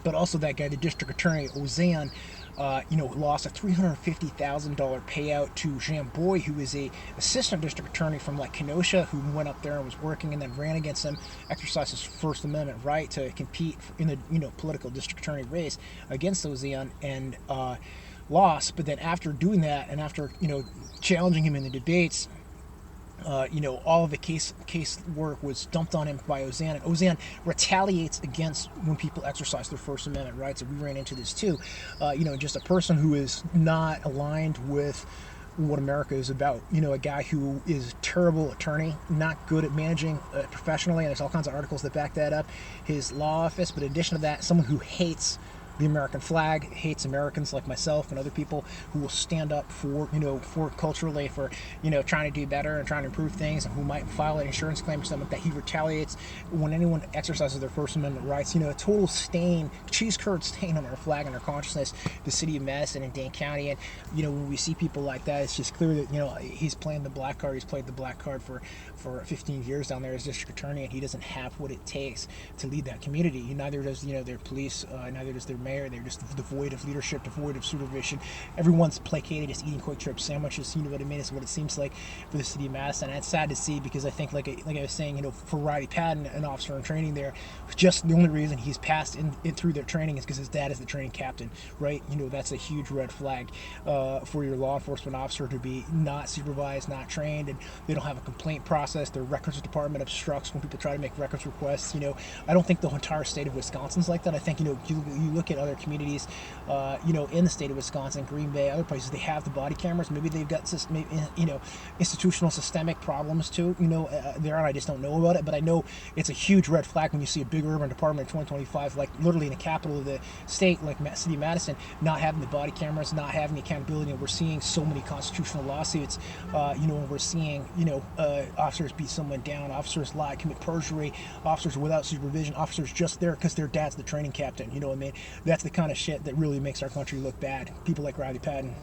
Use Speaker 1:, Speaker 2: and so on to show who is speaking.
Speaker 1: but also that guy, the district attorney Ozanne, lost a $350,000 payout to Jambois, who is a assistant district attorney from like Kenosha, who went up there and was working and then ran against him, exercised his First Amendment right to compete in the political district attorney race against Ozanne, and lost. But then after doing that, and after challenging him in the debates, all of the case work was dumped on him by Ozanne, and Ozanne retaliates against when people exercise their First Amendment rights. And we ran into this too. Just a person who is not aligned with what America is about. A guy who is a terrible attorney, not good at managing professionally, and there's all kinds of articles that back that up. His law office, but in addition to that, someone who hates the American flag, hates Americans like myself and other people who will stand up for culturally, for trying to do better and trying to improve things, and who might file an insurance claim or something like that. He retaliates when anyone exercises their First Amendment rights. A total stain, cheese curd stain on our flag and our consciousness, the city of Madison and Dane County. And when we see people like that, it's just clear that he's playing the black card. He's played the black card for 15 years down there as district attorney, and he doesn't have what it takes to lead that community. Neither does their police, neither does their mayor. They're just devoid of leadership, devoid of supervision. Everyone's placated, just eating quick trip sandwiches. What I mean is what it seems like for the city of Madison. And it's sad to see, because I think, like I was saying, for Riley Patton, an officer in training there, just the only reason he's passed in through their training is because his dad is the training captain, right? That's a huge red flag for your law enforcement officer to be not supervised, not trained, and they don't have a complaint process. Their records department obstructs when people try to make records requests. I don't think the entire state of Wisconsin's like that. I think you look at other communities, in the state of Wisconsin, Green Bay, other places, they have the body cameras. Maybe they've got institutional systemic problems too. There, and I just don't know about it. But I know it's a huge red flag when you see a big urban department in 2025, like literally in the capital of the state, like city of Madison, not having the body cameras, not having the accountability. And we're seeing so many constitutional lawsuits. And we're seeing officers beat someone down, officers lie, commit perjury, officers without supervision, officers just there because their dad's the training captain. That's the kind of shit that really makes our country look bad. People like Riley Patton.